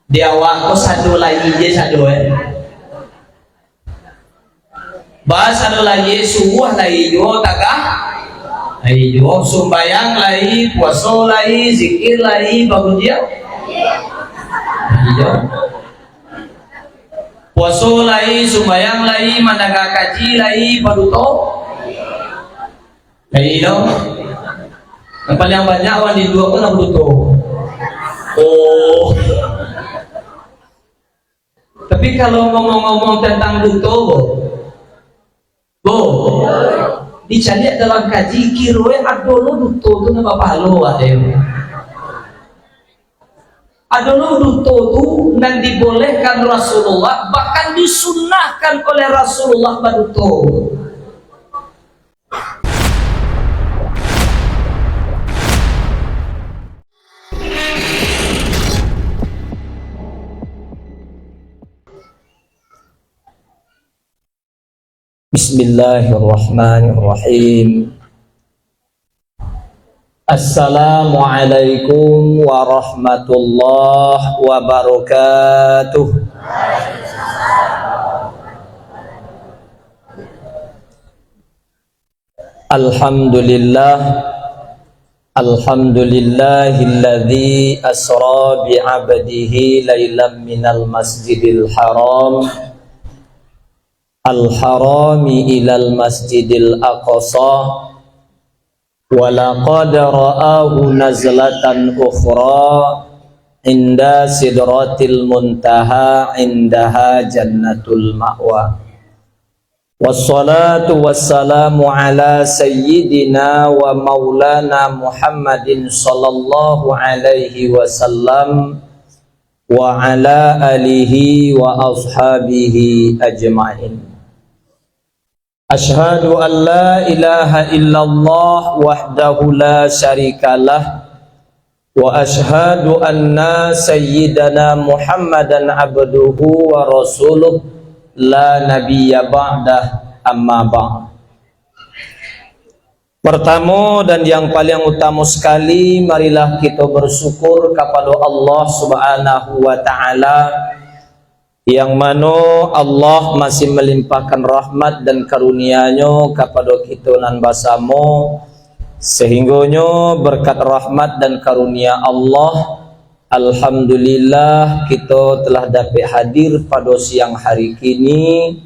Dia awak ko satu lagi je satu bahasa satu lagi subuh lagi jo takah lagi jo sumbayang lagi puasa lagi zikir lagi bagus dia lagi jo puasa lagi sumbayang lagi mandaga kaji lagi paduto lagi jo yang paling banyak awan di dua pun paduto. Oh, tapi kalau ngomong-ngomong tentang duto, dicari dalam kaji kiroe adolo duto itu nama palo ada. Adolo duto itu yang dibolehkan Rasulullah, bahkan disunnahkan oleh Rasulullah baduto. Bismillahirrahmanirrahim. Assalamualaikum warahmatullahi wabarakatuh. Alhamdulillahilladzi asra bi'abdihi lailan minal masjidil haram al-harami ilal masjidil aqsa wa laqad ra'ahu nazlatan ukhra inda sidratil muntaha indaha jannatul ma'wa. Wassalatu wassalamu ala sayyidina wa maulana Muhammadin sallallahu alaihi wasallam wa ala alihi wa ashabihi ajma'in. Ashhadu an la ilaha illallah wahdahu la syarikalah wa ashhadu anna sayyidana Muhammadan abduhu wa rasuluh la nabiyya ba'dah amma ba'd. Pertama dan yang paling utama sekali, marilah kita bersyukur kepada Allah Subhanahu wa taala yang mana Allah masih melimpahkan rahmat dan karunia-Nya kepada kita nan basamo, sehingganya berkat rahmat dan karunia Allah, alhamdulillah kita telah dapat hadir pada siang hari kini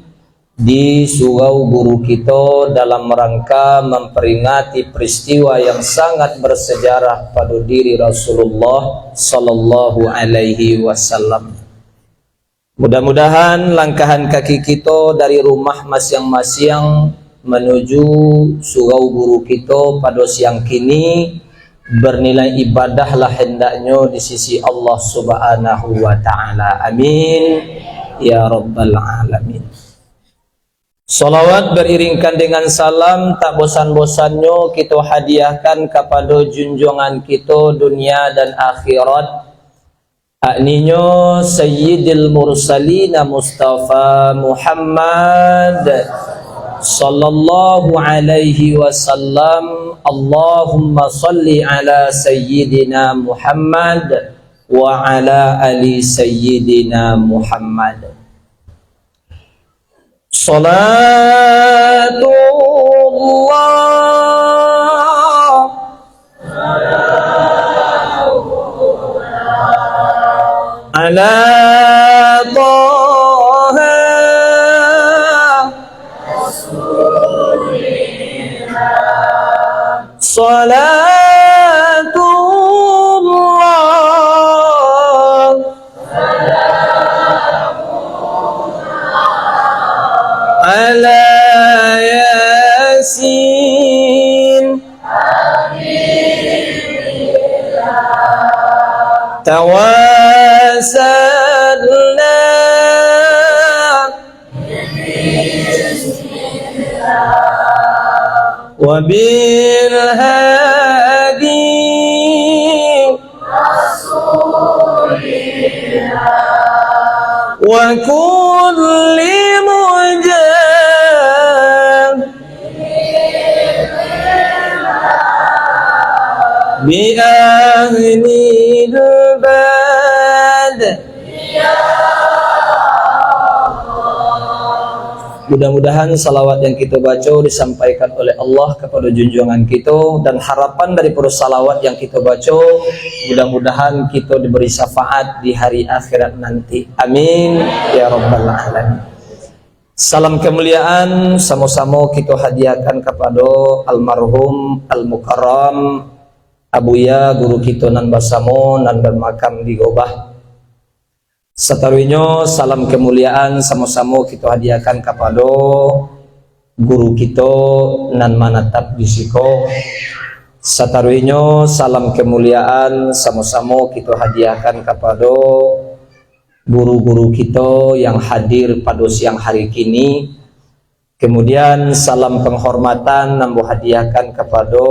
di surau guru kita dalam rangka memperingati peristiwa yang sangat bersejarah pada diri Rasulullah sallallahu alaihi wasallam. Mudah-mudahan langkahan kaki kita dari rumah masing-masing menuju surau guru kita pada siang kini bernilai ibadahlah hendaknya di sisi Allah Subhanahu wa taala. Amin ya rabbal alamin. Salawat beriringkan dengan salam tak bosan-bosannya kita hadiahkan kepada junjungan kita dunia dan akhirat, akninya Sayyidil Mursalin Mustafa Muhammad sallallahu alaihi wasallam. Allahumma salli ala Sayyidina Muhammad wa ala ali Sayyidina Muhammad. Salatullah ala Taha Rasulillah. Salatullah ala Yasin tawassalna wa bil hadi rasulillah wa kulli bi ahlil bad Mudah-mudahan salawat yang kita baca disampaikan oleh Allah kepada junjungan kita, dan harapan daripada salawat yang kita baca mudah-mudahan kita diberi syafaat di hari akhirat nanti. Amin ya rabbal alamin. Salam kemuliaan sama-sama kita hadiahkan kepada almarhum al-mukarram Abuya guru kita nan basamo nan bermakam di Gobah. Satarunya salam kemuliaan sama-sama kita hadiahkan kepada guru kita nan manatap di Siko. Satarunya salam kemuliaan sama-sama kita hadiahkan kepada guru-guru kita yang hadir pada siang hari kini. Kemudian salam penghormatan nambu hadiahkan kepada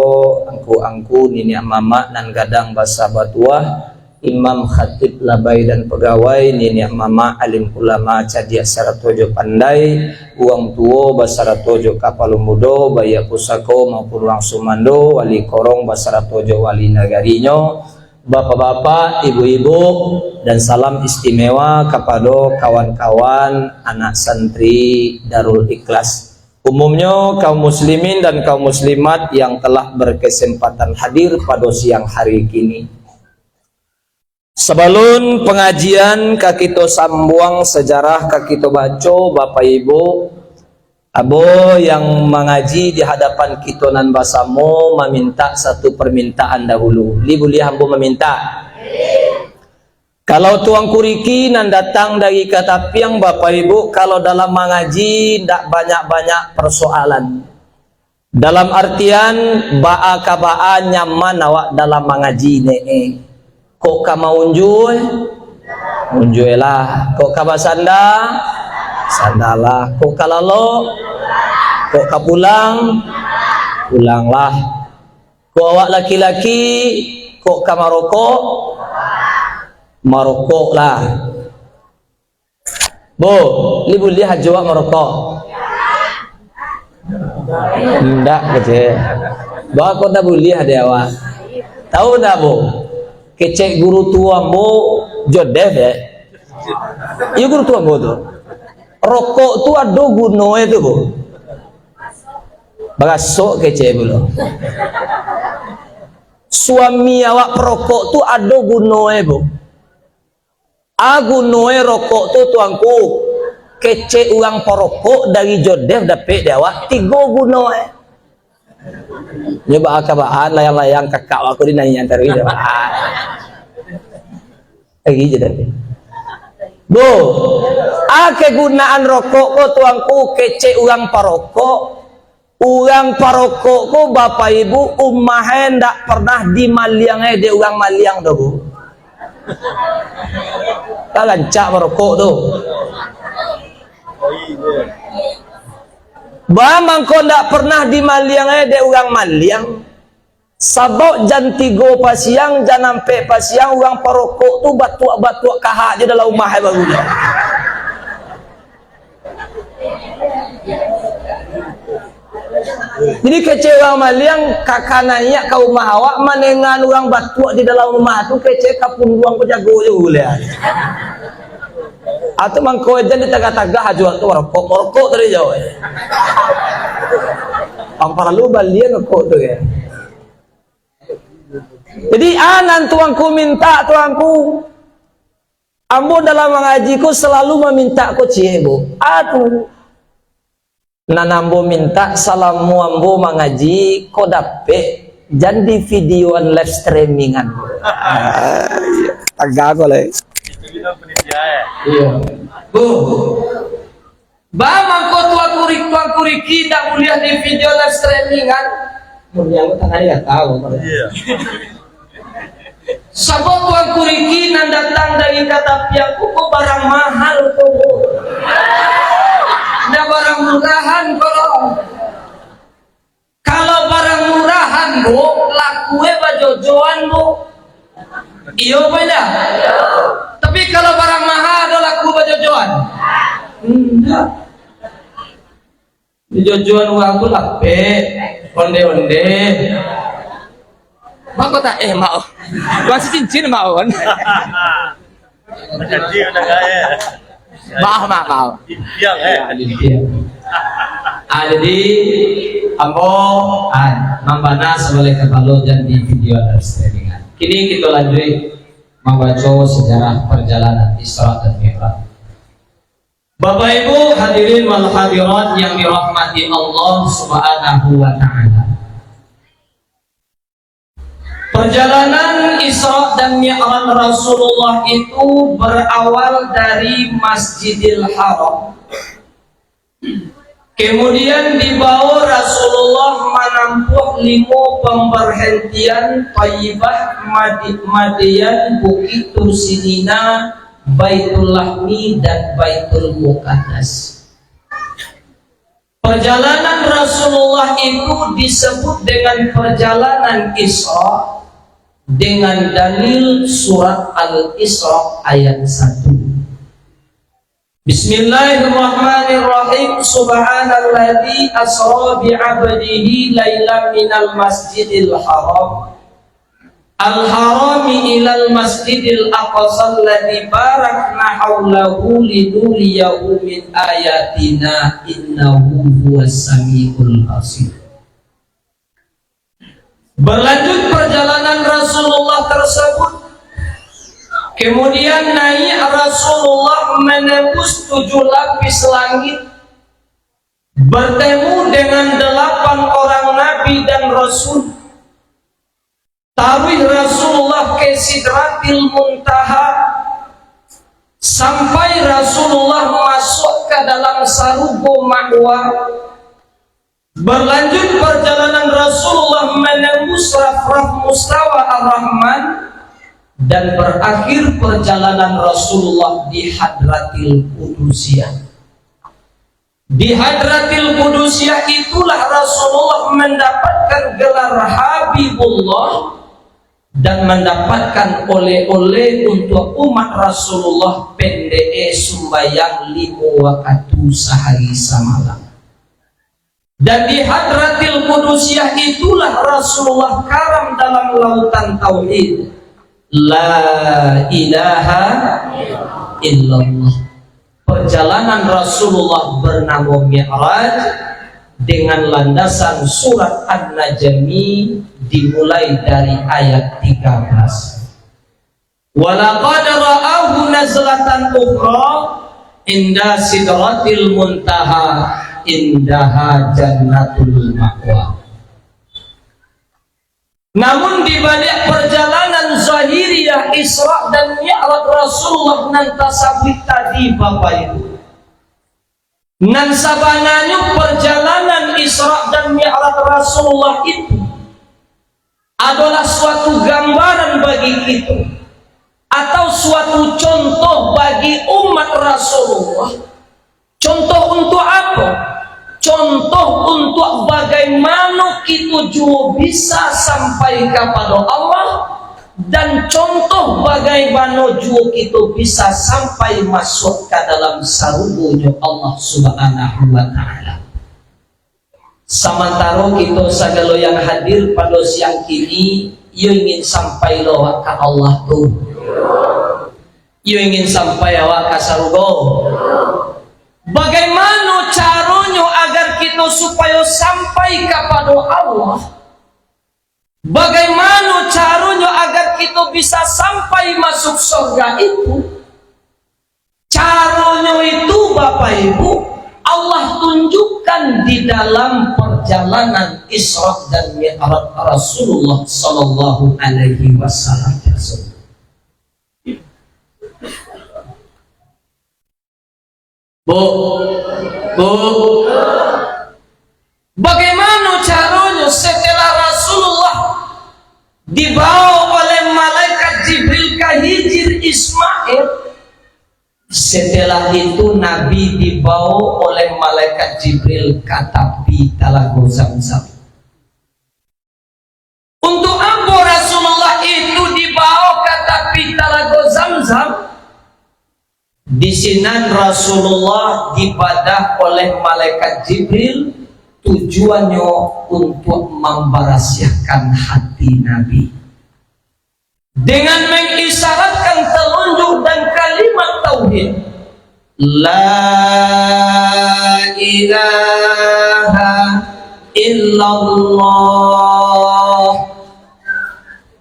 angku-angku nini mama nan gadang basa batuah, imam khatib labai dan pegawai, nini mama alim ulama cadia saratojo pandai, uang tuo basaratojo kapal mudo, baya pusako maupun uang sumando, wali korong basaratojo wali nagarinyo, bapak-bapak, ibu-ibu, dan salam istimewa kepada kawan-kawan anak santri Darul Ikhlas. Umumnya kaum muslimin dan kaum muslimat yang telah berkesempatan hadir pada siang hari kini. Sebelum pengajian kakito sambuang sejarah kakito baca Bapak Ibu abo yang mengaji di hadapan kita nan basamo meminta satu permintaan dahulu. Li boleh hambo meminta. Kalau tuang kuriki nan datang dari Katapiang Bapak Ibu, kalau dalam mengaji ndak banyak-banyak persoalan. Dalam artian ba'a kaba'a nyaman awak dalam mengaji ne. Kok ka maunjuy? Unjuy lah. Kok ka basanda? Sandalah. Kok ka lalo? Kok ka pulang? Pulanglah. Kok awak laki-laki? Kok ka marokok? Marokok lah. Bu, li boleh hajwa marokok? Ndak kece. Bawa kok dah boleh ada awak. Tahu tak bu? Kecek guru tua bu jodef ya. Iya guru tua bu tu. Rokok tu ada gunanya tu bu. Bagasok kecek bu. Suami awak perokok tu ada gunanya bu. Aku noe rokok tu tuangku kecek uang perokok dari jodef dapat dia awak 3 gunanya. Nyoba akabaan layang-layang kakak aku di nanya antar dia. Lagi je tadi. Bu, kegunaan rokok ko tuangku kecek uang parokok. Uang parokok ko Bapak Ibu ummah hendak pernah di maliang de uang maliang dah bu. Lancak merokok tu. Bamang kau ndak pernah di maliang de uang maliang. Sabok jam 3 pasiang, jam 4 pasiang uang perokok tu batuak-batuak kahak je dalam rumah baru. Jadi kecewa maliang kakak nanya ke rumah awak manengan orang batuak di dalam rumah tu kece kapun ruang penjago je boleh. Atau mangko aja di tengah-tengah jual tu rokok tadi jauh. Ampara lu balian rokok tu ya. Jadi anan tuangku minta tuangku. Ambo dalam mengajiku selalu meminta ku ciebo. Aduh. Nanambo minta salamu ambo mengaji ko dape jadi videoan live streamingan. Agak aku lah. Iya. Bu. Bamang ko tuang kuriki ndak mulia di video live streamingan. Mulia aku tak ada tahu. Iya. Sabot tuang kuriki nan datang dari Katapiang ko barang mahal ko. Ada barang murahan kalau barang murahan bu lakunya bajojoan bu iyo beda. Tapi kalau barang mahal ada laku bajojoan enggak. Bajojoan uang tu lape onde-onde mak tak mau masih cincin mau kan jadi udah gaya. Maaf. Limpiang Jadi ambo mambana sebagai kepala dan di video dan streamingan. Kini kita lanjut membaca sejarah perjalanan Isra dan Mi'raj. Bapak Ibu hadirin wal hadirat yang dirahmati Allah Subhanahu wa taala. Perjalanan Isra dan Mi'raj Rasulullah itu berawal dari Masjidil Haram. Kemudian dibawa Rasulullah menempuh 5 pemberhentian Thayyibah, Madian, Bukit Tursinina, Baitul Lahmi dan Baitul Muqaddas. Perjalanan Rasulullah itu disebut dengan perjalanan Isra dengan dalil surat Al-Isra ayat 1. Bismillahirrahmanirrahim. Subhanalladzi asra bi'abdihi lailan minal masjidil haram al-harami ilal masjidil aqsa alladzi barakna haulahu linuriyahu min ayatina innahu huwas samiul basir. Berlanjut perjalanan Rasulullah tersebut. Kemudian naik Rasulullah menembus 7 lapis langit, bertemu dengan 8 orang nabi dan rasul. Taruh Rasulullah ke Sidratil Muntaha sampai Rasulullah masuk ke dalam Sarubo Ma'wa. Berlanjut perjalanan Rasulullah menembus Raf-Raf Mustawa Ar-Rahman dan berakhir perjalanan Rasulullah di Hadratil Qudusiyah. Di Hadratil Qudusiyah itulah Rasulullah mendapatkan gelar Habibullah dan mendapatkan oleh-oleh untuk umat Rasulullah pendek sembahyang 5 waktu sehari semalam. Dan di Hadratil Qudusiyah itulah Rasulullah karam dalam lautan tauhid. La ilaha illallah. Perjalanan Rasulullah bernama Mi'raj dengan landasan surat An-Najmi dimulai dari ayat 13. Walaqad ra'ahu nazlatan ukhra inda sidratil muntaha indaha jannatul ma'wa. Namun di balik perjalanan zahiriyah Isra dan Mi'raj Rasulullah nan tasawuf tadi Bapak Ibu, nan sabananya perjalanan Isra dan Mi'raj Rasulullah itu adalah suatu gambaran bagi kita atau suatu contoh bagi umat Rasulullah. Contoh untuk apa? Contoh untuk bagaimana kita juga bisa sampai kepada Allah, dan contoh bagaimana juga kita bisa sampai masuk ke dalam sarubonya Allah Subhanahu wa taala. Sementara kita segala yang hadir pada siang kini, ia ingin sampai lawak ke Allah tuh. Ia ingin sampai awak ke sarubo. Bagaimana caranya agar kita supaya sampai kepada Allah? Bagaimana caranya agar kita bisa sampai masuk surga itu? Caranya itu Bapak Ibu, Allah tunjukkan di dalam perjalanan Isra dan Mi'raj Rasulullah sallallahu alaihi wasallam. Bagaimana caranya setelah Rasulullah dibawa oleh malaikat Jibril ke Hijr Ismail? Setelah itu Nabi dibawa oleh malaikat Jibril ke tepi Talaga Zamzam. Untuk apa Rasulullah itu dibawa ke tepi Talaga Zamzam? Di sini Rasulullah dibadah oleh malaikat Jibril, tujuannya untuk memberasiakan hati Nabi dengan mengisyaratkan telunjuk dan kalimat tauhid. La ilaha illallah.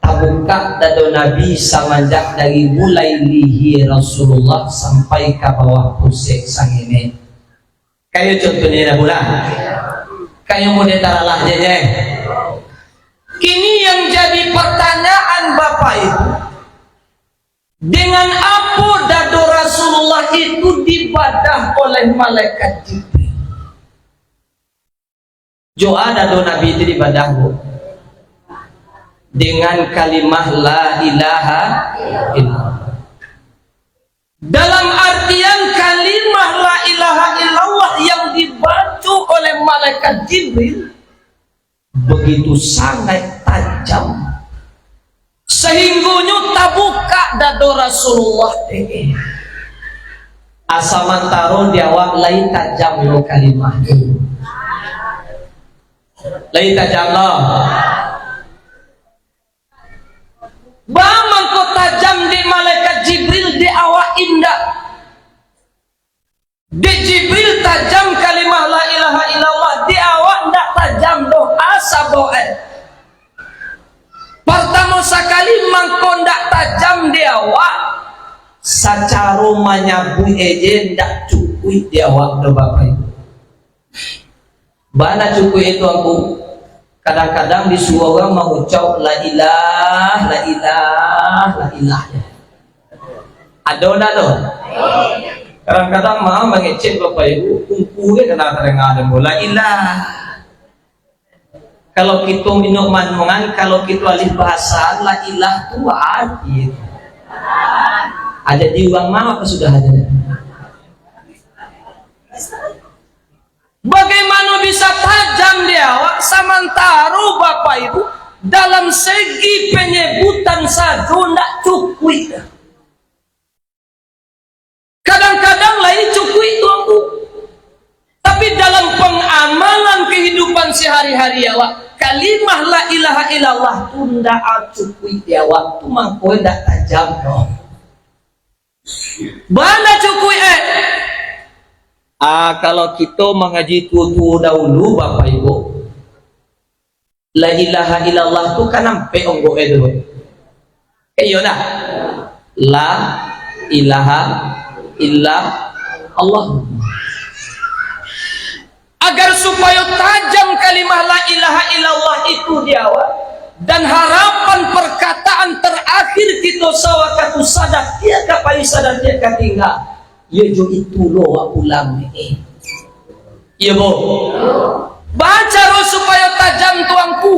Tabuka dado Nabi semenjak dari mulai lihi Rasulullah sampai ke bawah pusik sang ini. Kayu contohnya bulan. Kayu mau ditaralah jeje. Kini yang jadi pertanyaan Bapak Ibu, dengan apa dado Rasulullah itu dibadah oleh malaikat Jibril? Doa dado Nabi itu dibadah dengan kalimah la ilaha illallah. Dalam artian kalimah la ilaha illallah yang dibaca oleh malaikat Jibril begitu sangat tajam sehingga tabuka dado Rasulullah ini asamantaro diawak lai tajam lo kalimah itu lai tajam lo bamang ko tajam di malaikat Jibril di awak indah di Jibril tajam kalimah la ilaha illallah, di awak ndak tajam doh asa boe. Pertama sekali mangko ndak tajam di awak, sacara manyabu eje ndak cukui di awak do Bapak Ibu. Bana cukui itu aku kadang-kadang disuruh orang mengucap la ilah, la ilah, la ilah. Adona doh. Kadang-kadang mah mengecek Bapak Ibu kumpulnya kena terdengar la ilah. Kalau kita minum manungan, kalau kita alih bahasa la ilah itu arti ada di uang mah apa sudah ada? Bagaimana bisa tajam dia awak sementara Bapak Ibu dalam segi penyebutan saja tidak cukup. Kadang-kadang lain cukup itu aku. Tapi dalam pengamalan kehidupan sehari-hari awak, kalimah la ilaha illallah itu tidak cukup dia awak, itu mangko tidak tajam no. Bana cukup kalau kita mengaji tutu dahulu Bapak Ibu, la ilaha illallah itu kan sampai onggo itu. Iya dah. La ilaha illa Allah. Agar supaya tajam kalimah la ilaha illallah itu di awal dan harapan perkataan terakhir kita sawakatu sadar dia kapai sadar dia katinggal ya jo itu lo ulang nih iya bo baca lo supaya tajam tuangku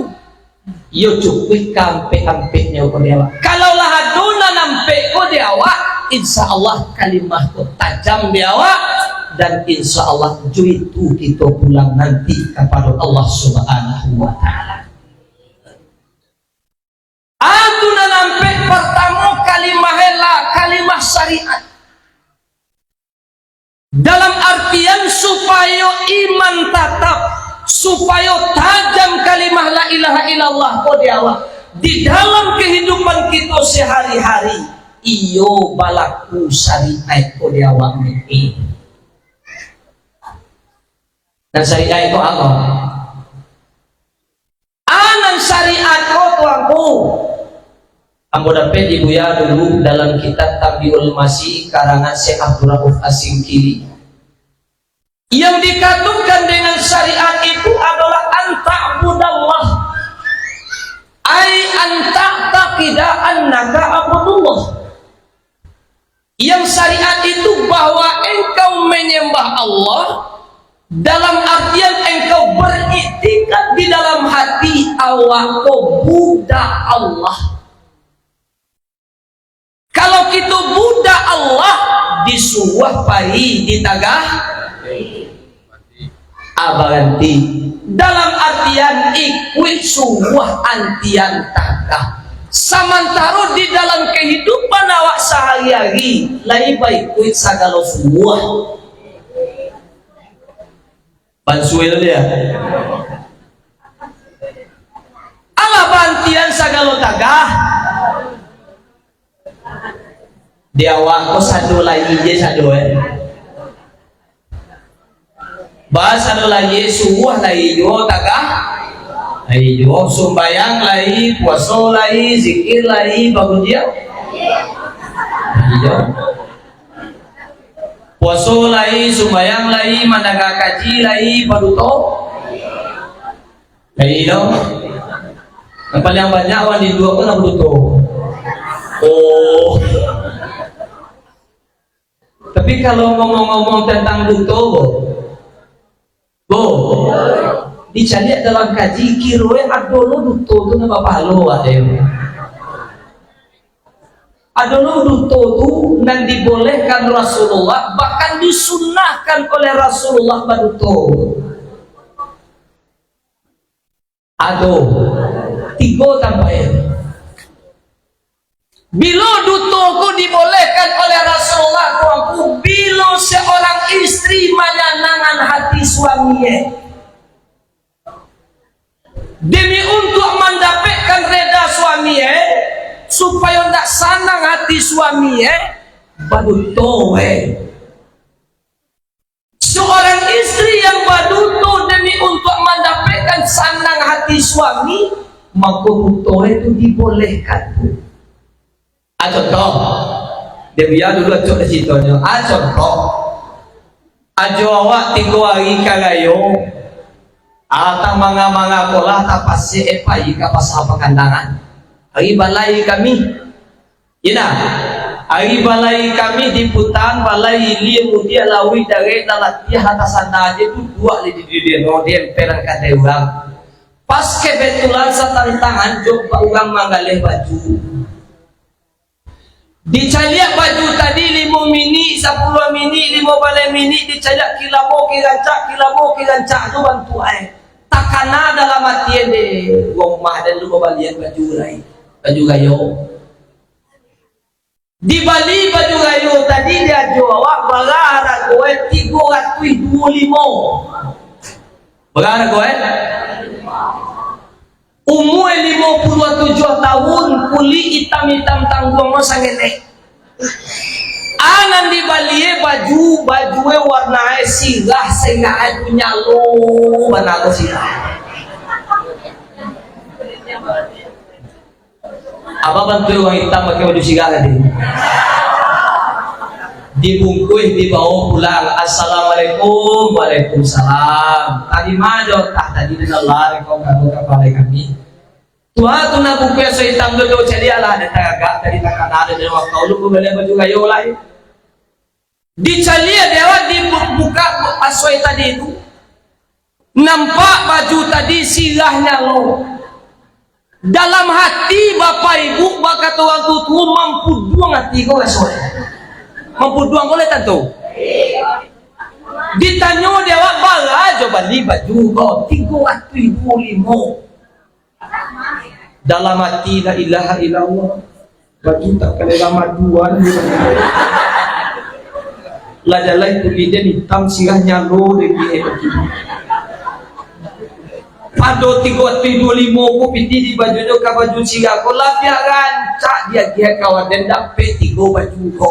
ya cukup kampe-kampenya ko dia kalau lahaduna nampe ko dia awak insyaallah kalimah ko tajam dia awak dan insyaallah itu kita pulang nanti kepada Allah Subhanahu wa taala. Aduna nampe pertama kalimah la kalimah syariat. Dalam artian supaya iman tetap, supaya tajam kalimah la ilaha illallah ko diawa di dalam kehidupan kita sehari-hari. Iyo balaku syariat ko diawa ini. Dan syariat itu apa? Anan syariat ko tuangku. Ambo dapat ibu ya dulu dalam kitab Tabiul Masih karangan Syekh Abdul Rauf Asingkiri. Yang dikatakan dengan syariat itu adalah anta'budallah. Ai anta'taqida annaka abdullah. Yang syariat itu bahwa engkau menyembah Allah dalam artian engkau beriktikad di dalam hati awakku budak Allah. Kalau kita budak Allah disuah pai ditagah abaganti dalam artian ikut suah antian tagah. Samantara di dalam kehidupan awak sehari-hari lain baik ikut sagala suah. Bansuel dia. Allah bantian sagala tagah. Dia awak ko satu lagi je satu bahasa lagi subuh lagi jo tagah ayo sumbayang lagi puasa lagi zikir lagi bagus dia iya puasa lagi sumbayang lagi mandaga kaji lagi paduto iya yang paling banyak wan di dua pun paduto oh tapi kalau ngomong-ngomong tentang duto bo dicari dalam kaji kiroe adolo duto itu nama palo ada adolo duto itu yang dibolehkan Rasulullah bahkan disunnahkan oleh Rasulullah baduto ado tiga tambahan bila dutoku dibolehkan oleh Rasulullah kuangku bila seorang istri menyenangkan hati suaminya demi untuk mendapatkan reda suaminya supaya tidak senang hati suaminya baduto seorang istri yang baduto demi untuk mendapatkan senang hati suami maka duto itu dibolehkan. Contoh, dia biar dulu contoh ceritanya. Contoh, ajo awak 3 hari kagayo, atang manga kolah tapasi epai kapas apa kandangan. Hari balai kami, ina. Hari balai kami di Putan, balai ini mudia lawi dari dalatnya hatasan aja tu 2 di dia no dia peran kata orang. Pas kebetulan tantangan coba orang manggaleh baju. Dicaliak baju tadi 5 mini, 10 mini, 5 balai mini, dicaliak kilamo kirancak tu bantu takana dalam hati de gomah dan lu balian baju rai baju gayo di Bali baju gayo tadi dia jawab bagara goe 325 bagara goe umur 57 tahun kuli hitam tanggung sangene anan di Bali baju warna sirah sehingga aku nyalo mana aku sirah apa bantu orang hitam pakai baju sirah tadi dibungkus dibawa pulang assalamualaikum waalaikumsalam tadi mado tadi dengar kau kepala kami Tuhan tu nak buka so hitam dulu jadi Allah ada tagak dari takkan ada dan waktu lu boleh baju gayo lain dicalia dewa dibuka asoi tadi itu nampak baju tadi sirahnya lo dalam hati bapak ibu bakat orang tua mampu duang hati kau asoi mampu duang boleh tentu ditanya dewa bala coba li baju kau 325 dalam hati la ilaha illallah baju tak kena lama duan la jalai tulidan hitam sirahnya lo lagi pado 325 ko piti di bajunya ka baju sirah ko lapia rancak dia kawan dan dapat 3 baju ko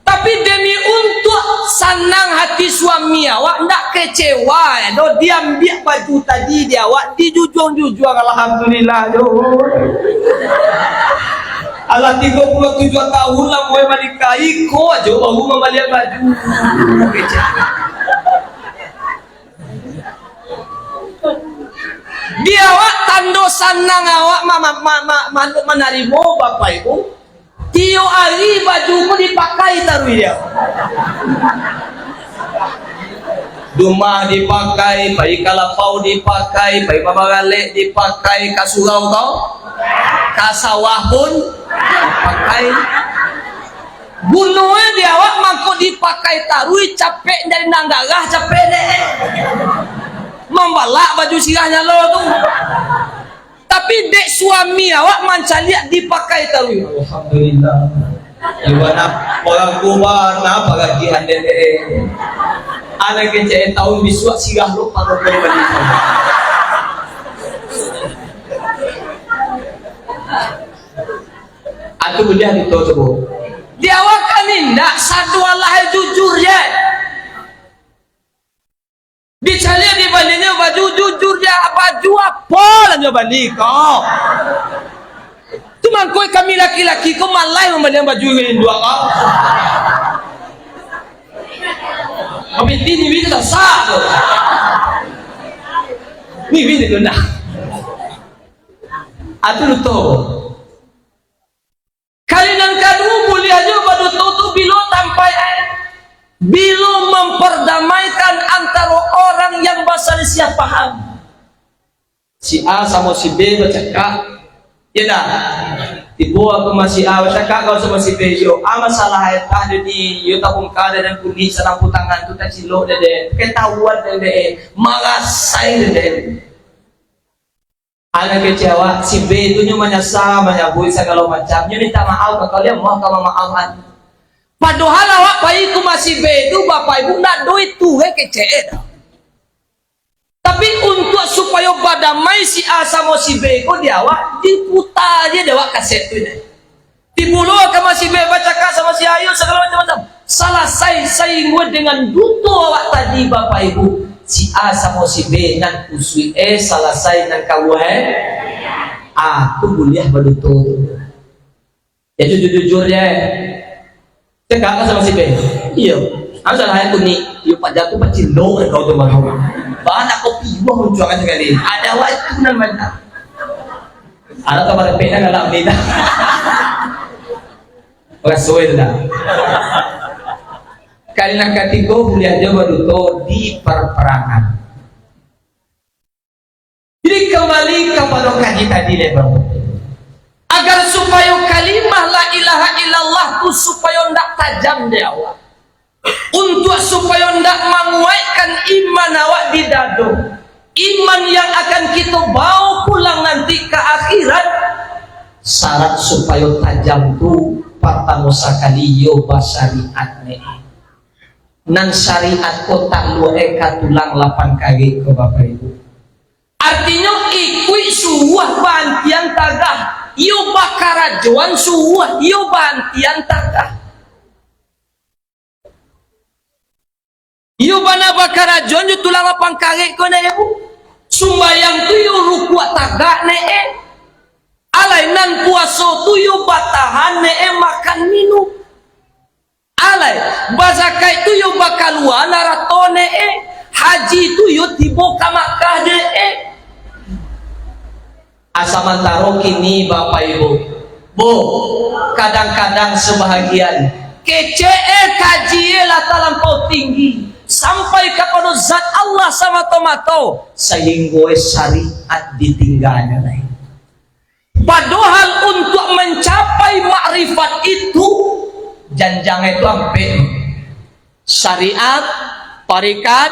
tapi demi untuk senang hati suami awak nak kecewa do dia ambil baju tadi dia awak dijujung alhamdulillah do Allah 37 tahun lah mau balikai ko aja baru membalik baju dia awak tando senang awak menerima bapak ibu tiap hari bajuku dipakai taruh dia rumah dipakai bayi kalapau dipakai bayi babalek dipakai kasurau kau kasawah pun dipakai bunuhnya dia awak mangkuk dipakai taruh capek dari nanggarah capek deh membalak baju sirahnya lo tu tapi dek suami awak mancaliak dipakai taruh alhamdulillah gimana orang tua na bagian dede anak kecil tahun biswa sirah lu pada berbalik atau beliau itu coba dia awak kan indah satu Allah jujur ya Bicara di baliknya baju jujur dia baju apa lah dia balik kau. Cuma kau kami laki-laki kau malai membeli baju yang dua kau. Kami ini bisa sah. Ni bisa guna. Atu tu. Kalian kadu boleh aja pada tu bilo sampai bilo memperdamaikan antara orang yang bahasa siap paham. Si A sama si B bercakap, ya dah. Tiba aku masih A bercakap kau sama si B. Yo, A masalah ada di yo tabung kada dan kuning serampu tangan tu tak cilok deh. Ketahuan deh. Marasai deh. Anak kecewa si B itu cuma nyasa menyabui segala macam. Dia minta maaf ke kalian mau kamu maafan. Padahal awak bayi ku masih bedu bapak ibu nak duit tuh kece. Tapi untuk supaya badamai si A sama si B ku dia awak diputar aja dia awak kaset tu deh. Dibulu ke masih B baca sama si Ayu segala macam. Salah saya dengan duto awak tadi bapak ibu. Si A sama si B nan usui salah saya nan kawan. Aku boleh beduto. Ya jujur ya. Cakap sama si B. Iya. Aku salah aku ni. Iya pak jatuh pak cilo kau tu mahu. Bahan aku piwah menjualkan sekali. Ada waktu nan mana. Ada kabar pena dalam ni dah. Rasuai dah. Karena ketika boleh aja baru di perperangan. Jadi kembali kepada kaji tadi lebar. Agar supaya kalimah la ilaha illallah tu supaya ndak tajam di awak. Untuk supaya ndak menguatkan iman awak di dado. Iman yang akan kita bawa pulang nanti ke akhirat. Syarat supaya tajam tu pertama sekali yo syariat ne. Nan syariat ko tak lu tulang 8 kali ke bapak ibu. Artinya ikut suah bantian tagah. Yo bakarajuan suah yo bantian tagah. Yo bana bakarajuan yo tulang 8 kali ko na ibu. Sumbayang tu yo ruku tagah ne alainan puasa tu yo batahan ne makan minum. Alai bazakai tu yo bakaluan naratone haji tu yo tibo ka Makkah de asamantaro kini bapak ibu bu kadang-kadang sebahagian kece kaji lah terlampau tinggi sampai kepada zat Allah sama tomato sehingga syariat ditinggalnya lain. Padahal untuk mencapai makrifat itu janjang itu sampai syariat, tarikat,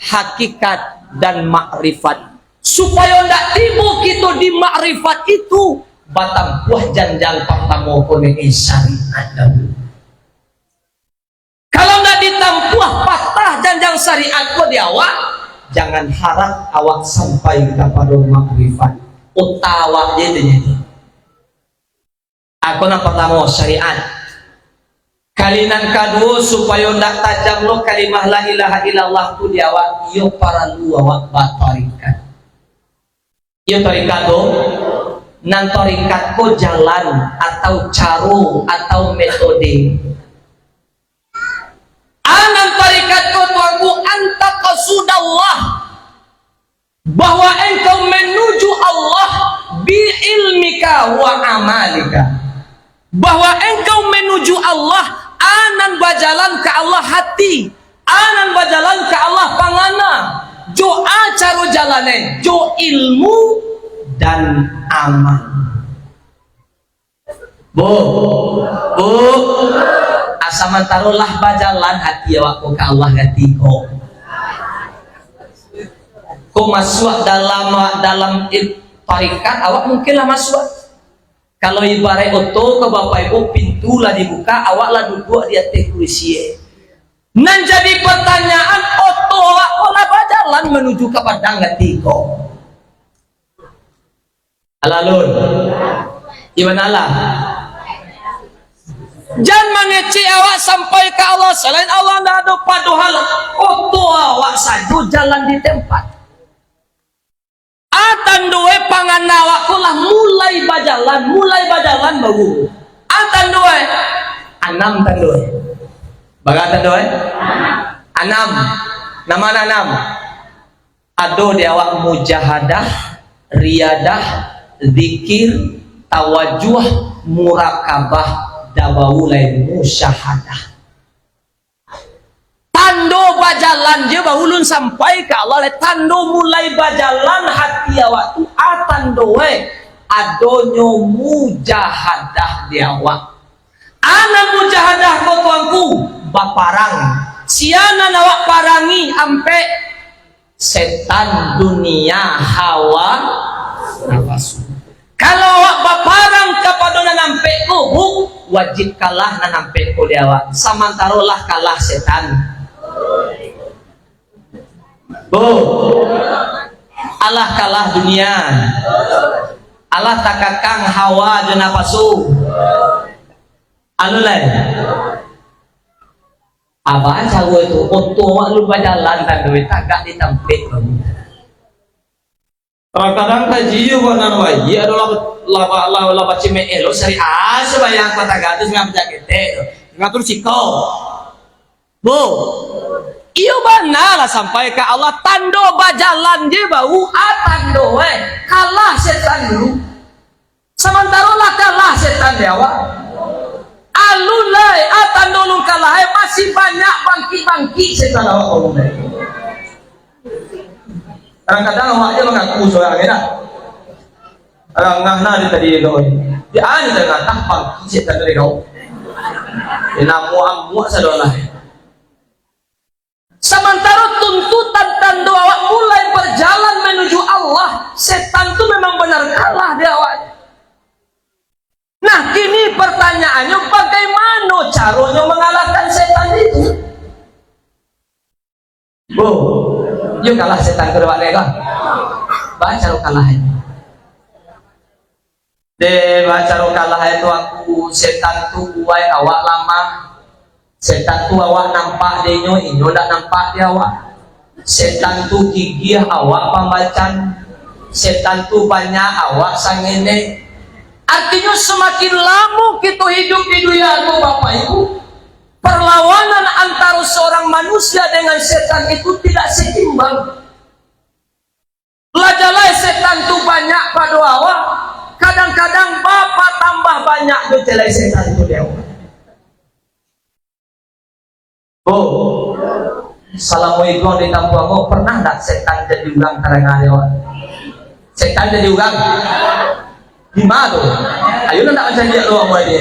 hakikat dan makrifat. Supaya tidak tiba kita di makrifat itu batang buah janjang pertama kone syariat dahulu. Kalau tidak ditampuh patah janjang syariat ko di awak, jangan harap awak sampai kepada makrifat. Utawa dia itu. Aku nak pertama syariat. Kalinan kedua supaya ndak tajam lo kalimah la ilaha illallah tu di awak yo para lu awak batarikat. Yo tarikat do nan tarikat ko jalan atau caro atau metode. Anan tarikat ko tuanku anta qasudallah bahwa engkau menuju Allah bi ilmika wa amalika. Bahwa engkau menuju Allah anan bajalan ke Allah hati, anan bajalan ke Allah pangana, jo acara jalane, jo ilmu dan amal. Bu, asaman taruhlah bajalan hati awak ke Allah hati ko. Ko masuk dalam tarikat awak mungkinlah masuk. Kalau ibarat oto ke bapak ibu pintu lah dibuka awak lah duduk di atas kursi. Nan jadi pertanyaan oto awak lah berjalan menuju ke padang gatiko. Alalun, gimana lah? Jangan mengeci awak sampai ke Allah. Selain Allah tidak ada paduhal. Oto awak saja jalan di tempat. Atan dua pangan awak kulah mulai bajalan baru. Atan dua, anam tan dua. Bagatan dua, anam. Nama anam. Ado di awak mujahadah, riyadah, zikir, tawajuh, murakabah, dawawulai musyahadah. Tando bajalan je bahulun sampai ke Allah. Tando mulai bajalan hati awak tu atando adonyo mujahadah di awak. Anak mujahadah kau tuanku baparang. Siana awak parangi ampe setan dunia hawa nafsu. Kalau awak baparang kepada nampe ku wajib kalah nampe ku dia awak. Samantarolah kalah setan. Allah kalah dunia. Allah takakang hawa dan nafsu. Anu lain. Apa cawe itu untuk awak lu berjalan dan duit tagak ditampik. Kadang-kadang kaji buat nanwai adalah laba cime elo sari sebayang kata gadis ngam jakete ngatur sikau. Iyo bana lah sampai ke Allah tando bajalan je bau atando kalah setan dulu. Sementara lah kalah setan dia awak. Alulai atando lu kalah masih banyak bangki setan awak orang. Kadang-kadang awak aja mengaku seorang enak. Orang ngahna di tadi kau ini. Dia ani dengan tampang setan dari kau. Inamu sadolah. Sementara tuntutan tanda awak mulai berjalan menuju Allah, setan itu memang benar kalah di awak. Nah, kini pertanyaannya bagaimana caranya mengalahkan setan itu? Yuk kalah setan kedua kan? Baca kalah itu. Baca kalah itu aku setan tu buai awak lama. Setan tu awak nampak dia inyo tak nampak dia awak. Setan tu gigih awak pembacan. Setan tu banyak awak sangene. Artinya semakin lama kita hidup di dunia itu Bapak Ibu, perlawanan antara seorang manusia dengan setan itu tidak seimbang. Lajalai setan tu banyak pada awak. Kadang-kadang Bapak tambah banyak docelai setan itu dia awak. Assalamualaikum di kampung pernah tak setan jadi ulang karangan awak? Setan jadi ulang di mana tu? Ayo nak macam dia luar buat dia.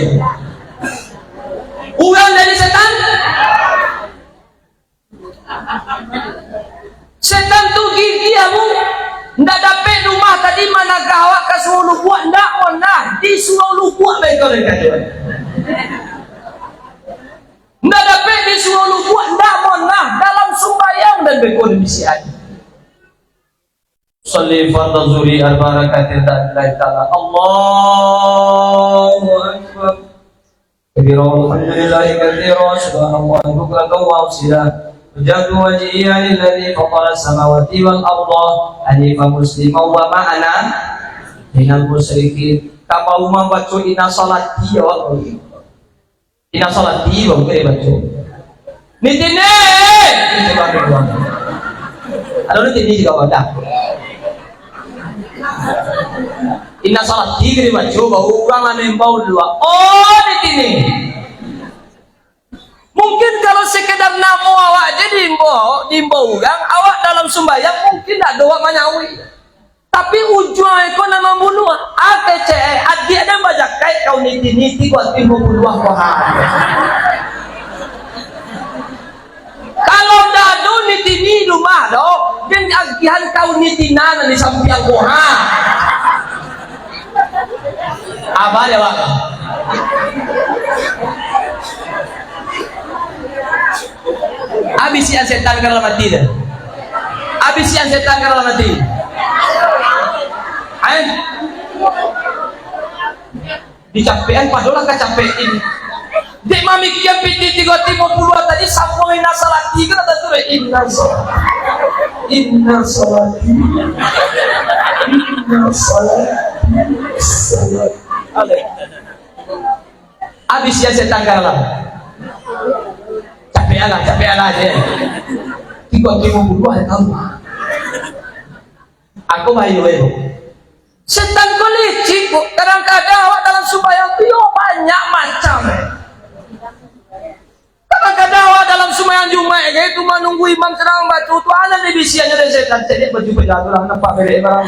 Ulang dari setan? Setan tu gigi kamu. Ndak dapat rumah tadi mana gawak ke suruh buat ndak ona di suruh buat mereka dekat dia. Ndak dapat disuruh buat ndak monah dalam sembahyang dan berkondisian. Salli fardhu zuhri arba'a rakaatin ta'ala. Allahu akbar. Kabira alhamdulillahi katsira subhanallahi bukratan wa asila. Wajjahtu wajhiya lilladzi fatara as-samawati wal arda hanifan musliman wa ma'ana minal musyrikin. Kapau membaca inna salati wa ina salat di bang kere baca. Nitine. Ada nitine juga ada. Inna salat di kere baca bau orang nembau dua. Oh nitine. Mungkin kalau sekedar namo awak jadi dimbau orang awak dalam sembahyang mungkin tak doa manyawi. Tapi ujung ekor nama bunuh ATC adik ada baca kait kau niti buat timbul bunuh kau. Kalau dah do niti rumah do dan agihan kau niti nana di samping kau apa dia bang? Habis yang setan kerana mati dah. Habis yang setan kerana mati. Dicapean padahal kecapein Dek mami kian piti 350 tadi sambungin nasalati kan ada tuh inna salati inna salati habis ya setan kalah capek aja 350 ada tahu aku bayu setan ko licik bu kadang-kadang awak dalam sembahyang itu banyak macam kadang-kadang awak dalam sembahyang Jumat itu menunggu imam sedang baca itu ada di bisiannya dari setan jadi baju bejatu lah nampak beri barang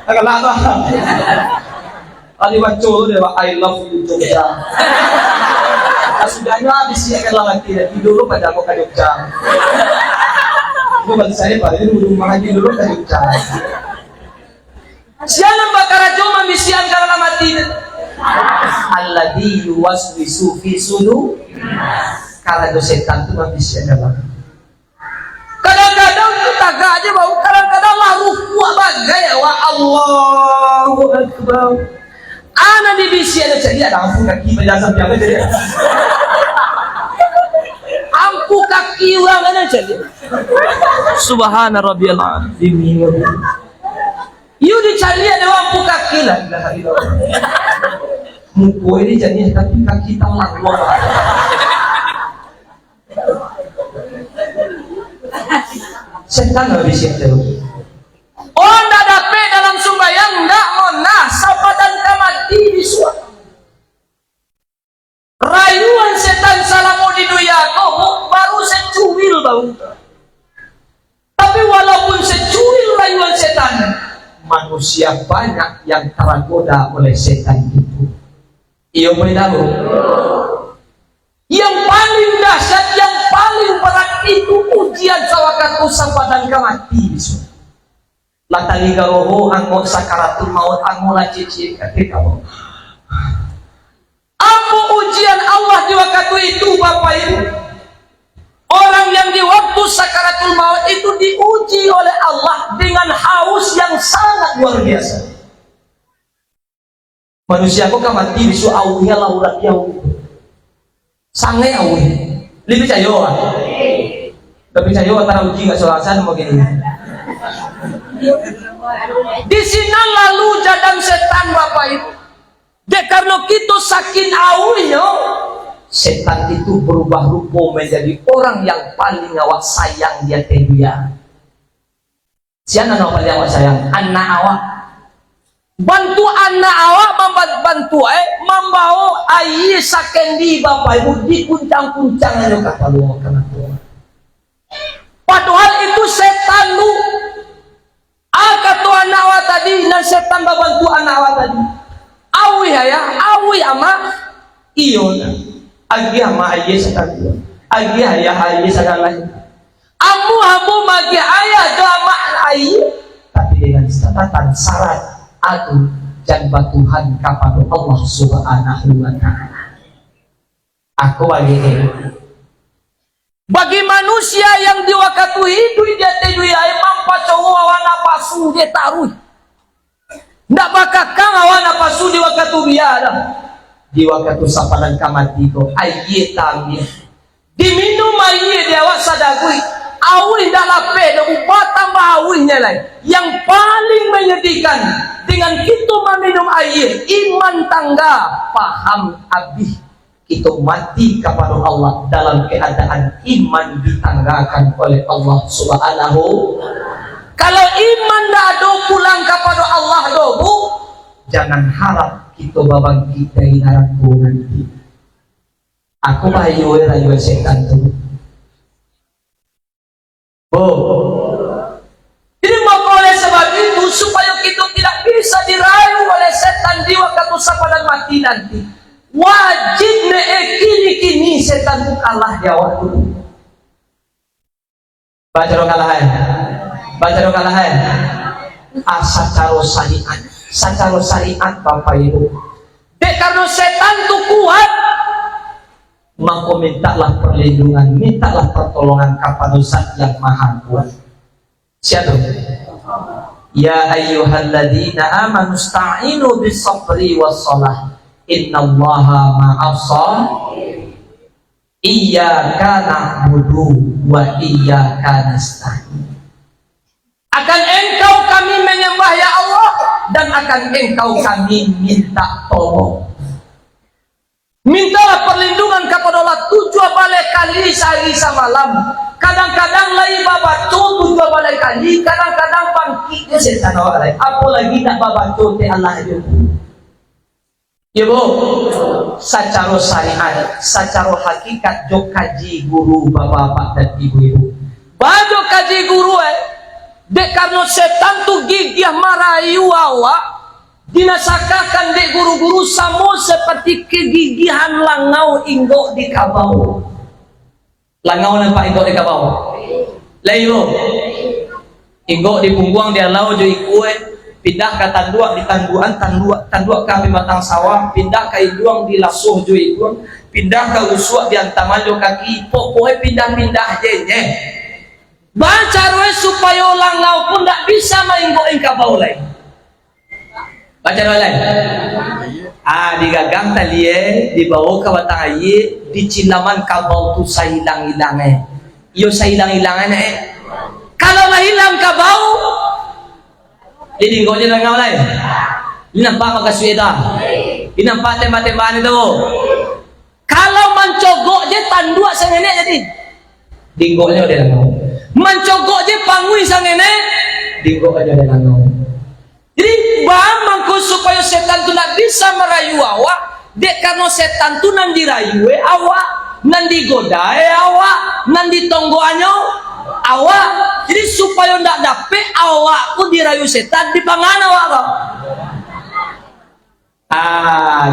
agak lama tadi baca tu dia I love you Jogja sudahnya habis ya kan lagi dulu pada aku ke Jogja bagi saya pada ini rumah haji dulu ke Jogja siapa bakar cuma misian karena mati alladzi yuwaswisu fi sudur kalau setan itu misian dalam kadang-kadang kita gak aja bau kadang-kadang lah ruku bagai wa Allahu Akbar ana di bisian jadi ada ampu kaki berjasa biasa jadi ampu kaki orang ada jadi subhana rabbiyal azim you dicari ada ampu kaki lah muka ini jadi tapi kaki tangan luar setan habis itu oh ndak dapat dalam sembahyang ndak monah sabadan kamati disuap rayuan setan salamu di dunia baru secuil bau tapi walaupun secuil rayuan setan manusia banyak yang tergoda oleh setan itu iya boleh tahu yang paling dahsyat yang paling berat itu ujian sawakatu sabadan kamati disuap latali garoho anggo sakaratul maut anggo lacici ketika apa ujian Allah di waktu itu Bapak Ibu orang yang di waktu sakaratul maut itu diuji oleh Allah dengan haus yang sangat luar biasa manusia kok mati bisu awunya laurat yau sange awi lebih cayo lebih cayo antara uji gak solasan begini di sini lalu jadang setan Bapak Ibu dek karena kita saking awalnya setan itu berubah rupa menjadi orang yang paling awak sayang dia siapa yang paling awak sayang anak awak bantu anak awak membantu membawa air sakendi Bapak Ibu dikuncang-kuncang kata lu padahal itu setan lu kata anak awak tadi dan setan bantu anak awak tadi awi ama iyo agi ama aye setan agi ayah setan lain amu magi ayah ama aye tapi dengan catatan syarat adu dan batuhan kepada Allah Subhanahu wa ta'ala aku bagi manusia yang di waktu itu dia tidur emang pacawa wana pasu dia taruh ndak bakal kang wana pasu di waktu biara di waktu sapadan kamati ko aye tambi diminum aye dia wasadagui awi ndak lape da upah tambah awinya lain yang paling menyedihkan dengan kita meminum air iman tangga paham abih kita mati kepada Allah dalam keadaan iman ditanggakan oleh Allah Subhanahu. Kalau iman dah ada pulang kepada Allah dobu, jangan harap kita babang kita inaraku nanti. Aku bayu rayu setan tu. Jadi maka oleh sebab itu supaya kita tidak bisa dirayu oleh setan di waktu sapadan mati nanti. Wajib kini setan kalah jawab dulu. Baca kalahan. Secara syariat Bapak Ibu. Karena setan itu kuat, maka mintalah perlindungan, mintalah pertolongan kepada Zat yang Maha Kuat. Siapa? Ya ayyuhalladzina amanu sta'inu bis sabri was shalah. innallaha ma'as-sabirin. Iyyaka na'budu wa iyyaka nasta'in. Akan Engkau kami menyembah ya Allah, dan akan Engkau kami minta tolong. Mintalah perlindungan kepada Allah 7 balai kali sehari semalam. Kadang-kadang lagi babaco 7 balai kali, kadang-kadang bangkitnya setan orang. Apalagi nak babaco te Allah itu. Ya bu, secara syariat, secara hakikat jok kaji guru bapak-bapak dan ibu-ibu. Baju kaji guru dek karena setan tu gigih marayu awak. Dinasakakan dek guru-guru sama seperti kegigihan langau inggok di kabau. Langau nampak inggok di kabau. Layo. Inggok di punggung dia lau jo ikue, pindah ke tanduak di tanduak kami matang sawah, pindah ke iduang di lasuh jo iduang, pindah ke usuak di antaman jo kaki, pokoknya pindah-pindah je. Baca roe supaya langau pun tak bisa mainggok ing kabau lain. Baca lain. Digagang tali dibawa ke batang air, dicilaman kabau tu sahilang-hilangnya. Yo sahilang-hilangnya kalau lah hilang kabau, jadi kau jangan ngau lain. Ini nampak maka sudah. Ini nampak tembak-tembakan itu. Kalau mencogok je tanduk sangenek jadi. Dinggoknya udah ngau. Mencogok je pangui sangenek, dinggok aja udah ngau. Jadi bamangku supaya setan tu nak bisa merayu awak, dek karena setan tu nan dirayu awak, nan digodai awak, nan ditonggoanyo awak. Jadi supaya ndak dapet awak pun dirayu setan di pangan awak kau.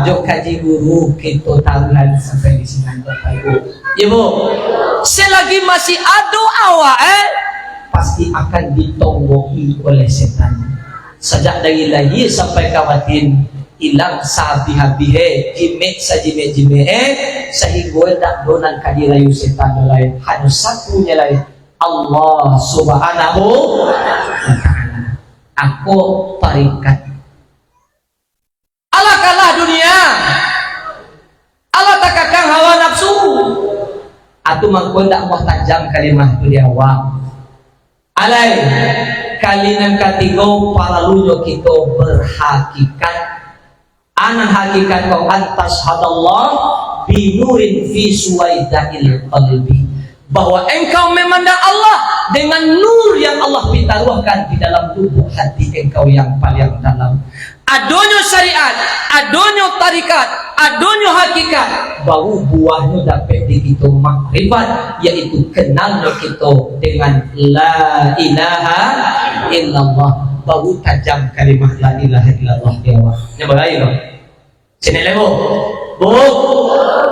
Jok kaji guru kita tahunan sampai di sini Bapak Ibu. Ibu, selagi masih ada awak pasti akan ditonggoi oleh setan. Sejak dari lahir sampai kawatin hilang sabi-habihe jimek sajime-jime sehingga tak donan kadirayu setan lain. Hanya satunya lain, Allah subhanahu wa ta'ala. Aku tarikat Allah kalah dunia, Allah tak kakang hawa nafsu. Atu mangkon tak mau tajam kalimah tu dia awak alai kalinan katigo para lunyo kita berhakikat anan hakikat kau antas hadallah binurin fi suwaidail qalbi, bahwa engkau memandang Allah dengan nur yang Allah pitaruhkan di dalam lubuk hati engkau yang paling dalam. Adonyo syariat, adonyo tarikat, adonyo hakikat, baru buahnya dapat di kita makrifat, yaitu kenalnya kita dengan la ilaha illallah. Baru tajam kalimah la ilaha illallah dia awak. Yang bagaimana dong? Sini lebo. Bu,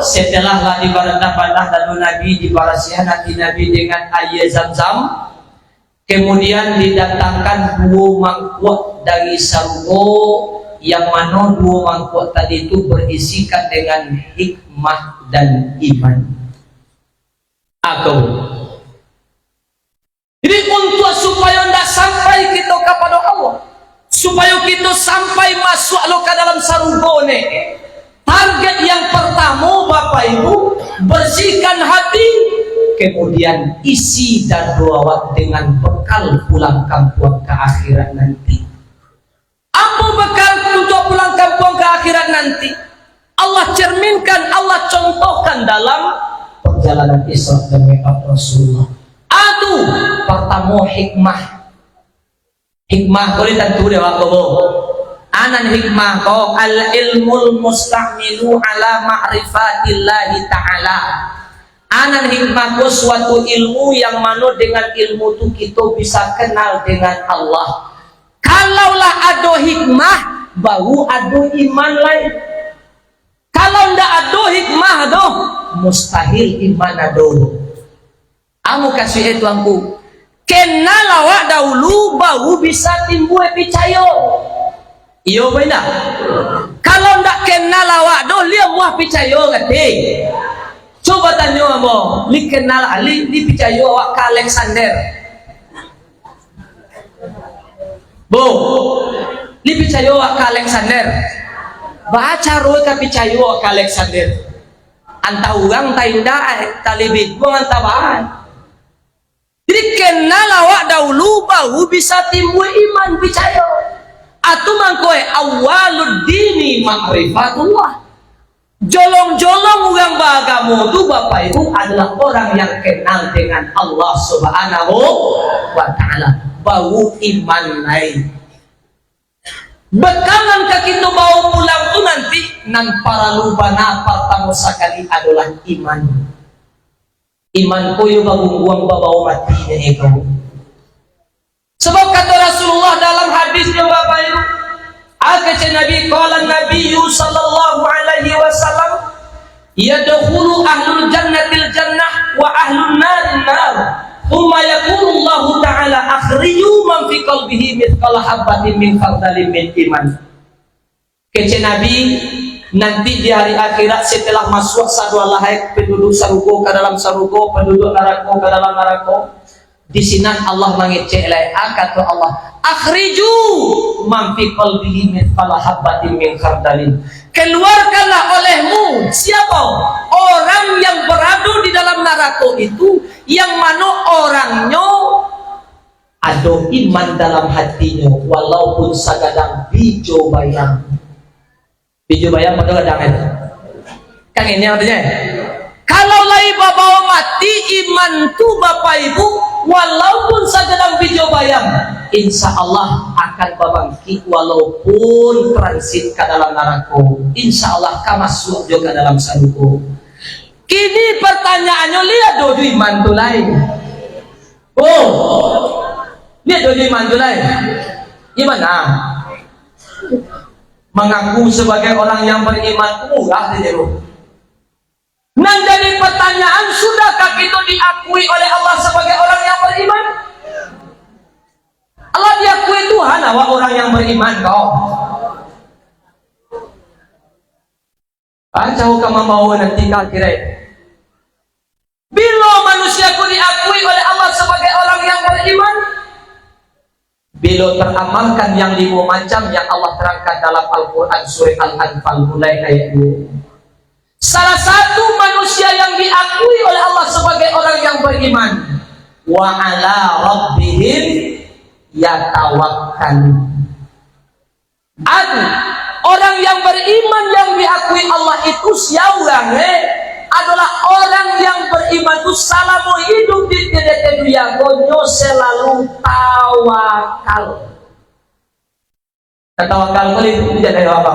setelah lah dibarendah-bandah lalu Nabi dibarasihanati Nabi dengan air Zam-Zam, kemudian didatangkan 2 mangkuk dari surga, yang mana 2 mangkuk tadi itu berisikan dengan hikmah dan iman. Jadi untuk supaya tidak sampai kita kepada Allah, supaya kita sampai masuk ke dalam surga ini, target yang pertama Bapak Ibu, bersihkan hati, kemudian isi dan doa dengan bekal pulang kampung ke akhirat nanti. Apa bekal untuk pulang kampung ke akhirat nanti? Allah cerminkan, Allah contohkan dalam perjalanan Isra dan Mi'raj Rasulullah. Aduh, pertama hikmah. Hikmah kau tentu dewa kau. Anan hikmah kau al ilmul mustamilu ala ma'rifatillahi ta'ala. Anan hikmah kau suatu ilmu yang mana dengan ilmu itu kita bisa kenal dengan Allah. Kalaulah ada hikmah, baru ada iman lain. Kalau ndak ada hikmah doh, mustahil iman ada. Amu kasih itu aku. Kenal awak dahulu, baru bisa timbul percaya. Iyo benar. Kalau ndak kenal awak doh, dia muah percaya kata. Coba tanya apa? Li kenal Ali, li percaya awak ke Alexander. Bu, li percaya awak ke Alexander. baca roh tapi cayo ke Alexander anta urang tainda talibit buang anta bahan. Jadi kenal awak dahulu baru bisa timbul iman percaya. Atau mangkoe awalud dini ma'rifatullah. Jolong-jolong orang beragama itu Bapak Ibu adalah orang yang kenal dengan Allah Subhanahu wa ta'ala. Baru iman lain. Bekalan ke kita bawa pulang tu nanti nan para lubana pertama sekali adalah iman. Iman ko yung babungguang babaw matinya ikaw. Sebab kata Rasulullah dalam hadisnya Bapak Ibu, kata Nabi qala Nabi sallallahu alaihi wasallam, yadkhulu ahlul jannatil jannah wa ahlun narin nar. Thumma yaqulu Allah ta'ala akhriju man fi qalbihi mithqala habatin min khardalin min iman. Kata Nabi, nanti di hari akhirat setelah masuk sadua lahir penduduk sarugo ke dalam sarugo, penduduk neraka ke dalam neraka, di sini Allah mengecek kata Allah, akhriju man fi qalbihi mithqala habatin min khardalin. Keluarkanlah olehmu siapa orang yang berada di dalam neraka itu, yang mana orangnya ada iman dalam hatinya walaupun sagadang bijo bayang. Bijo bayang pada kadang itu kan ini artinya kalau lai bawa mati iman tu Bapak Ibu walaupun sagadang bijo bayang, insya Allah akan babangkit walaupun transit ke dalam neraka, insya Allah akan masuk juga ke dalam sarugo. Kini pertanyaannya, lihat dojo iman tu lain. Oh, lihat dojo iman tu lain. Gimana? Mengaku sebagai orang yang beriman murah dia loh. Nah dari pertanyaan, sudahkah kita diakui oleh Allah sebagai orang yang beriman? Allah diakui Tuhan awak orang yang beriman kau. Jauh kamu mau nanti kira. Bila manusiaku diakui oleh Allah sebagai orang yang beriman, bila teramalkan yang 5 macam yang Allah terangkan dalam Al-Quran surah Al-Anfal mulai ayat 2. Salah satu manusia yang diakui oleh Allah sebagai orang yang beriman, wa ala rabbihim yatawakkalun. Orang yang beriman yang diakui Allah itu siapa? Adalah orang yang beriman itu selama hidup di dunia gonyo selalu tawakal. Tawakal itu tidak ada apa.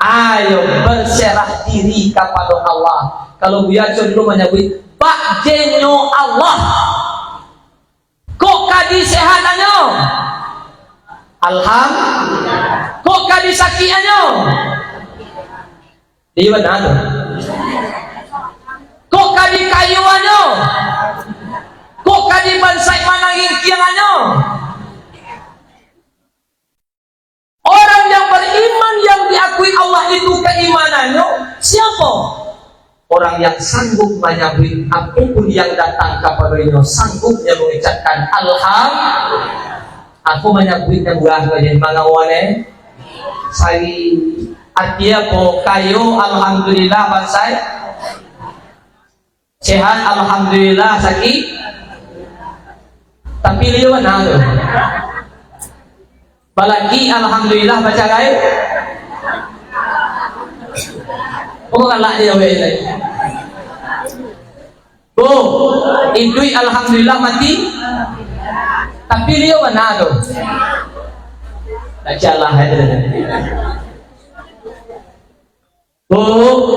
Ayo berserah diri kepada Allah. Kalau biasa dulu menyebut Pak Jenyo Allah. Kok kadi sehatannya? Alhamdulillah. Kok kadi sakiannya? Di mana tu? Kok kadi kayuannya? Kok kadi bansai manangin kiangannya? Orang yang beriman yang diakui Allah itu keimanannya siapa? Orang yang sanggup menyambut apapun yang datang kepadanya, sanggupnya mengucapkan alhamdulillah. Aku menyambutnya buah jadi mangawane. Saya artinya po kayo alhamdulillah bansai sehat alhamdulillah sakit. Tapi lihat mana tu? Balaki alhamdulillah baca gaib. Oh kalah dia wei. Oh, indui alhamdulillah mati. Tapi dia mana tu? Bacalah ada. Oh,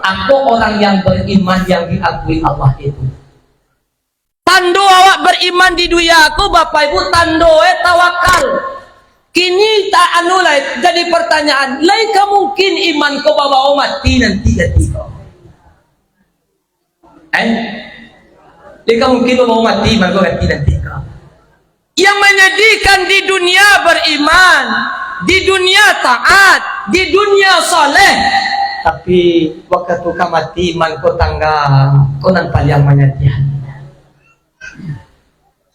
aku orang yang beriman yang diakui Allah itu. Tando awak beriman di dunia aku Bapak Ibu tando tawakal. Kini tak anu lai jadi pertanyaan, lai ka mungkin iman ko bawa mati nanti kau. Lai ka mungkin bawa mati iman ko nanti kau. Yang menyedihkan di dunia beriman, di dunia taat, di dunia soleh, tapi waktu ka mati iman ko tangga ko nan paling menyedihkan.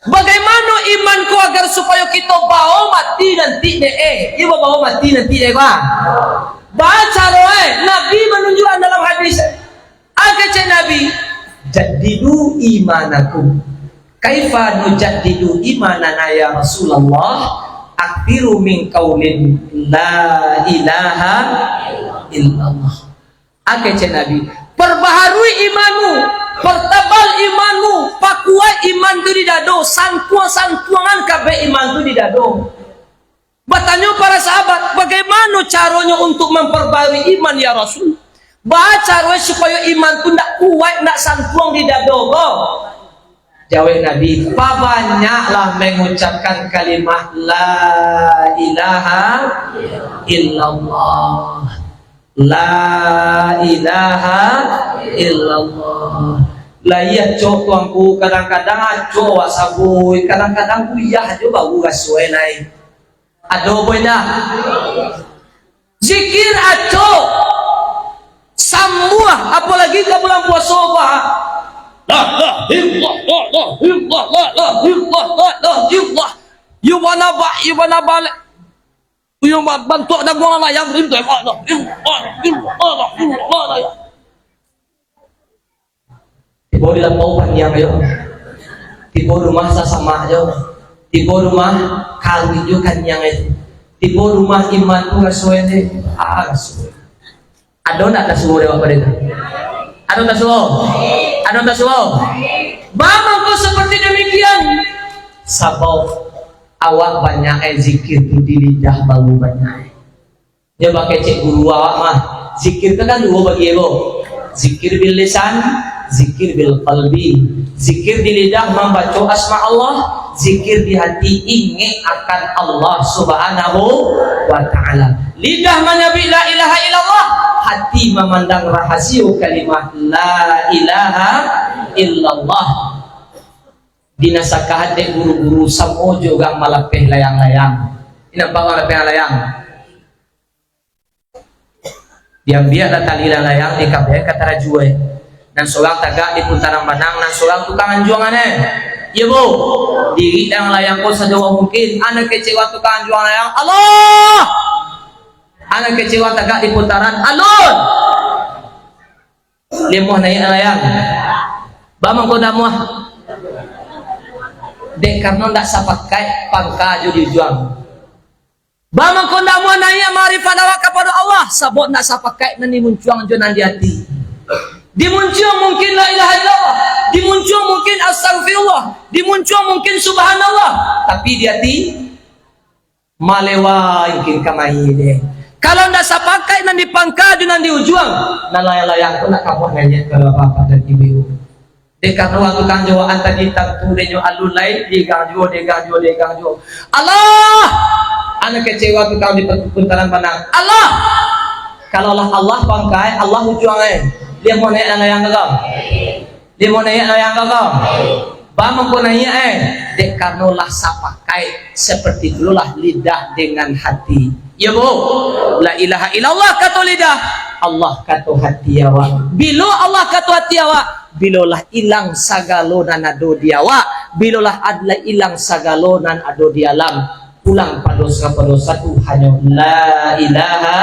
Bagaimana imanku agar supaya kita bawa mati nanti deh. Iya bawa mati nanti deh Pak. Baca loh Nabi menunjukkan dalam hadis. Agak Nabi, jadidu imanakum. Kaifa nujaddidu imanana ya Rasulullah? Aktiru min qaulin la ilaha illallah. Agak Nabi, perbaharui imanmu, pertabal imanmu, pakuai iman tu di dado, santuan-santuangan kabe iman tu di dado. Bertanya para sahabat, bagaimana caranya untuk memperbarui iman ya Rasul? Baca supaya iman tu nak kuat, nak santuang di dado. Jawab Nabi, banyaklah mengucapkan kalimat la ilaha illallah. La ilaha illallah. Lah iya cok tuangku, kadang-kadang aco wasabui, kadang-kadang buyah aja baru gasue naik. Aduh boy dah. Zikir aco. Semua apalagi ke bulan puasa bah. La illallah, la illallah, la illallah, la illallah. You wanna balik. You bantu nak buang layang rim tu. Allah. Tiba di lampau panjang yo. Tiba rumah sama yo. Tiba rumah kali yo kan yang itu. Tiba rumah iman tu rasuai ni. Rasuai. Ada nak rasuai dewa pada itu? Ada rasuai? Ada rasuai? Bapa kau seperti demikian. Sabau. Awak banyak zikir di lidah baru banyak. Dia pakai cik guru awak mah. Zikir itu kan dua bagi ego. Zikir bil lisan, zikir bil qalbi. Zikir di lidah membaca asma Allah, zikir di hati ingat akan Allah Subhanahu wa taala. Lidah menyebut la ilaha illallah, hati memandang rahasia kalimat la ilaha illallah. Dinasakah dek guru-guru samo juga malapeh layang-layang. Ini apa malapeh layang? Diam biar tali layang di kabeh kata rajue. Dan seorang tagak di puntaran Banang, dan seorang tukang anjuangannya. Iya bu, diri yang layang pun sejauh mungkin. Anak kecewa tukang anjuang layang. Allah. Anak kecewa tagak di puntaran. Alun. Limuh naik layang. Bamang kau dah muah. Dek karena tak sapakai pangka judi juang. Bamang konda mu nanya marifat awak kepada Allah, sabot nak sapakai nani muncuang jonan di hati. Dimuncung mungkin la ilaha illallah, dimuncung mungkin astagfirullah, dimuncung mungkin subhanallah, tapi di hati malewa mungkin kamai deh. Kalau tak sapakai nani pangka jonan di ujuang, nan layang pun nak kamu nanya ke bapak dan ibu. Karena waktu kang jawaan tadi tentu denyo alulai di gangjo. Allah, anak kecewa tu kau di puntaran Banang. Allah, kalau Allah pangkai, Allah ujuangai. Dia mau naik layang kau, dia mau naik layang kau. Bang mau naik dek karena lah sapakai seperti dululah lidah dengan hati. Ya bu, la ilaha illallah kata lidah, Allah kata hati awak. Bila Allah kata hati awak, bilolah ilang sagalonan ado di awak, bilolah adalah ilang sagalonan ado di alam. Pulang pada satu hanya la ilaha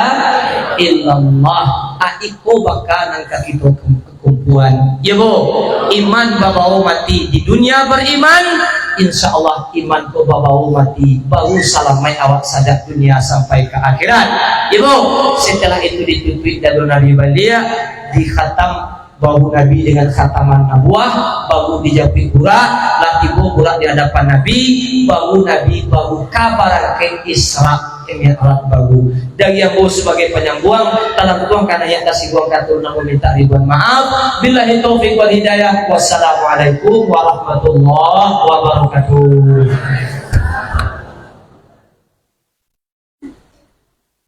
illallah. Aiko bakal nangka kita kekumpulan. Ya bu, iman babawo mati di dunia beriman, insya Allah iman ko babawo mati baru salamai awak sadak dunia sampai ke akhirat. Ya bu, setelah itu ditutup dari Nabi Balia dikhatam baru Nabi dengan khataman nabuah, baru dijawab burak, latibu burak di hadapan Nabi, baru Nabi baru kabar ke Isra dengan alat baru. Dan yang baru sebagai penyambung, dalam tuang karena yang kasih buang kartu nak meminta ribuan maaf. Billahi taufiq wal hidayah. Wassalamualaikum warahmatullahi wabarakatuh.